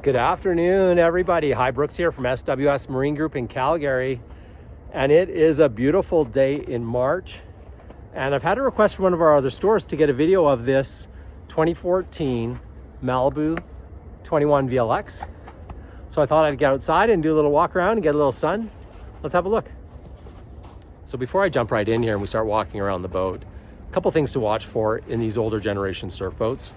Good afternoon, everybody. Hi, Brooks here from SWS Marine Group in Calgary. And it is a beautiful day in March. And I've had a request from one of our other stores to get a video of this 2014 Malibu 21 VLX. So I thought I'd get outside and do a little walk around and get a little sun. Let's have a look. So before I jump right in here and we start walking around the boat, a couple things to watch for in these older generation surf boats.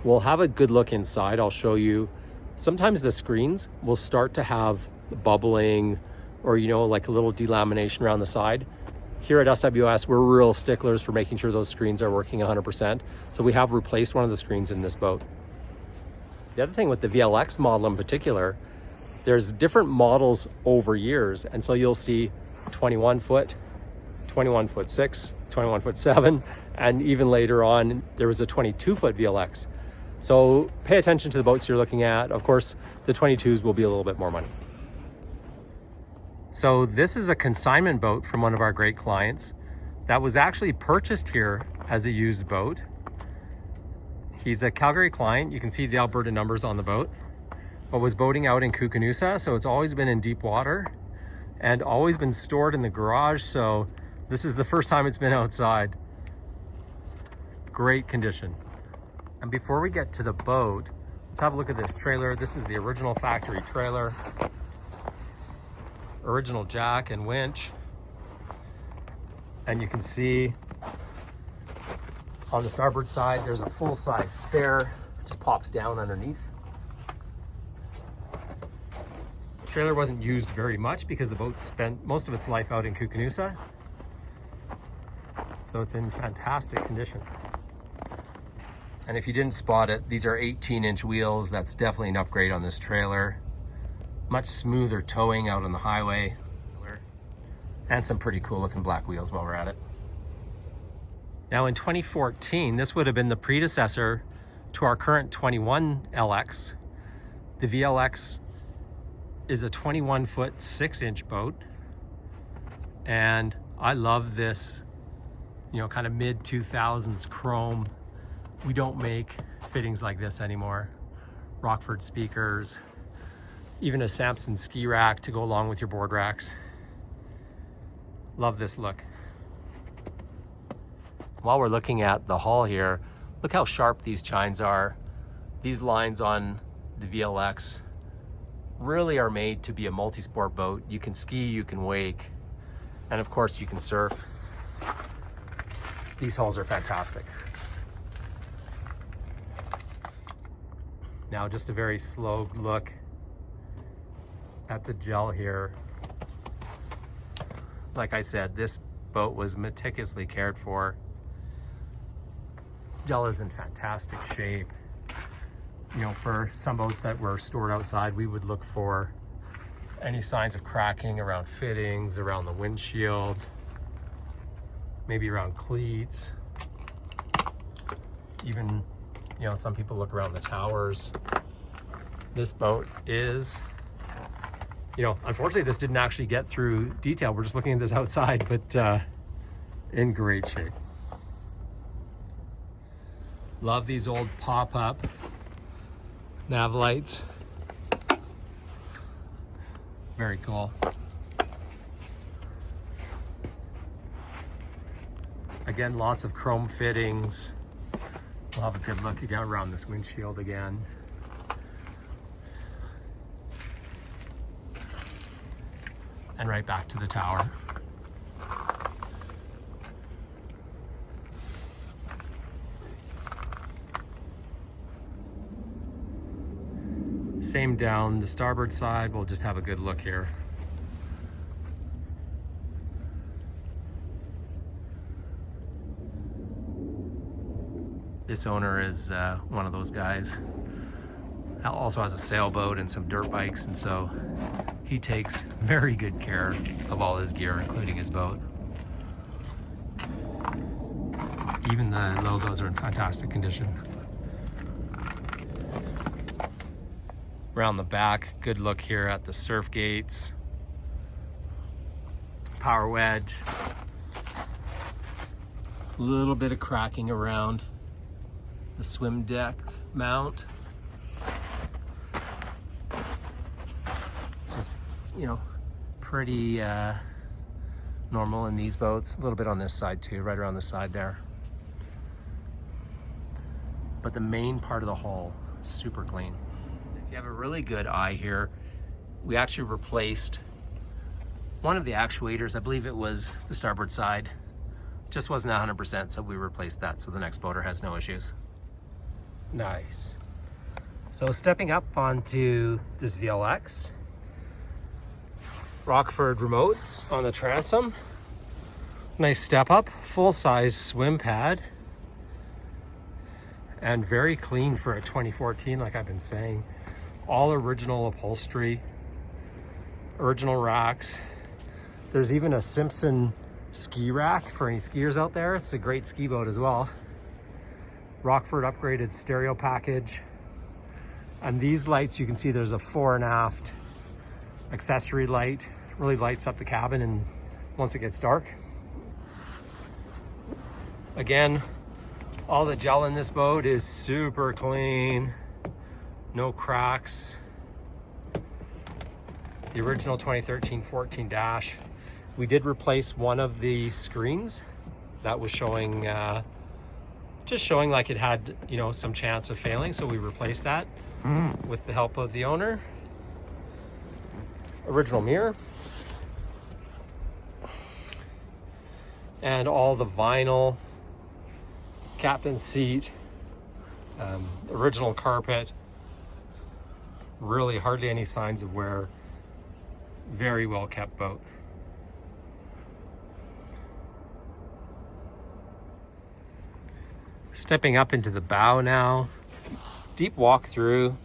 We'll have a good look inside. I'll show you. Sometimes the screens will start to have bubbling or, like a little delamination around the side. Here at SWS, we're real sticklers for making sure those screens are working 100%. So we have replaced one of the screens in this boat. The other thing with the VLX model in particular, there's different models over years. And so you'll see 21 foot, 21 foot 6, 21 foot 7, and even later on, there was a 22 foot VLX. So pay attention to the boats you're looking at. Of course, the 22s will be a little bit more money. So this is a consignment boat from one of our great clients that was actually purchased here as a used boat. He's a Calgary client. You can see the Alberta numbers on the boat, but was boating out in Kukanusa. So it's always been in deep water and always been stored in the garage. So this is the first time it's been outside. Great condition. And before we get to the boat, let's have a look at this trailer. This is the original factory trailer. Original jack and winch. And you can see on the starboard side, there's a full-size spare. It just pops down underneath. The trailer wasn't used very much because the boat spent most of its life out in Kukanusa. So it's in fantastic condition. And if you didn't spot it, these are 18-inch wheels. That's definitely an upgrade on this trailer. Much smoother towing out on the highway. And some pretty cool looking black wheels while we're at it. Now in 2014, this would have been the predecessor to our current 21 LX. The VLX is a 21 foot 6-inch boat. And I love this, kind of mid 2000s chrome. We don't make fittings like this anymore. Rockford speakers, even a Samson ski rack to go along with your board racks. Love this look. While we're looking at the hull here, look how sharp these chines are. These lines on the VLX really are made to be a multi-sport boat. You can ski, you can wake, and of course you can surf. These hulls are fantastic. Now just a very slow look at the gel here. Like I said, this boat was meticulously cared for. Gel is in fantastic shape. For some boats that were stored outside, we would look for any signs of cracking around fittings, around the windshield, maybe around cleats, even some people look around the towers. This boat is, unfortunately this didn't actually get through detail. We're just looking at this outside, but in great shape. Love these old pop-up nav lights. Very cool. Again, lots of chrome fittings. We'll have a good look again around this windshield again. And right back to the tower. Same down the starboard side. We'll just have a good look here. This owner is one of those guys. Also has a sailboat and some dirt bikes, and so he takes very good care of all his gear, including his boat. Even the logos are in fantastic condition. Around the back, good look here at the Surfgates, power wedge, a little bit of cracking around the swim deck mount. you know, pretty normal in these boats. A little bit on this side too, right around the side there. But the main part of the hull is super clean. If you have a really good eye here, we actually replaced one of the actuators. I believe it was the starboard side. Just wasn't 100%, so we replaced that so the next boater has no issues. Nice. So stepping up onto this VLX, Rockford remote on the transom. Nice step up, full-size swim pad. And very clean for a 2014, like I've been saying. All original upholstery, original racks. There's even a Simpson ski rack for any skiers out there. It's a great ski boat as well. Rockford upgraded stereo package. And these lights, you can see there's a fore and aft accessory light. Really lights up the cabin and once it gets dark. Again, all the gel in this boat is super clean. No cracks. The original 2013-14 dash. We did replace one of the screens that was showing, just showing like it had, you know, some chance of failing. So we replaced that with the help of the owner. Original mirror. And all the vinyl, captain's seat, original carpet. Really hardly any signs of wear. Very well kept boat. Stepping up into the bow now. Deep walk through.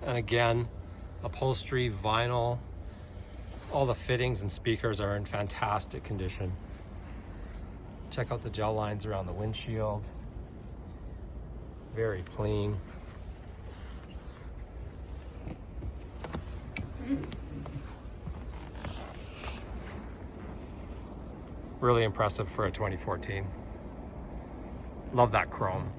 And again, upholstery, vinyl. All the fittings and speakers are in fantastic condition. Check out the gel lines around the windshield. Very clean. Really impressive for a 2014. Love that chrome.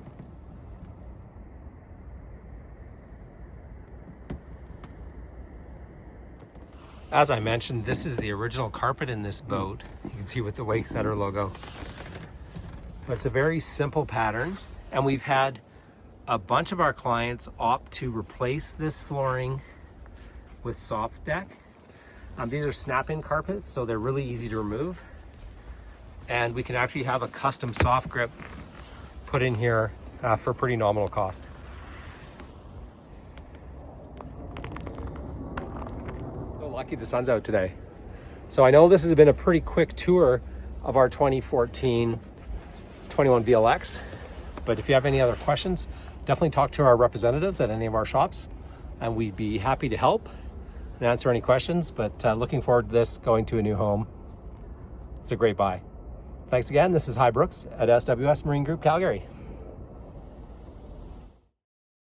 As I mentioned, this is the original carpet in this boat. You can see with the Wakesetter logo. But it's a very simple pattern, and we've had a bunch of our clients opt to replace this flooring with soft deck. These are snap-in carpets, so they're really easy to remove. And we can actually have a custom soft grip put in here for a pretty nominal cost. So lucky the sun's out today. So I know this has been a pretty quick tour of our 2014 21 VLX, but if you have any other questions, definitely talk to our representatives at any of our shops, and we'd be happy to help and answer any questions. But looking forward to this going to a new home. It's a great buy. Thanks again. This is Hy Brooks at SWS Marine Group, Calgary.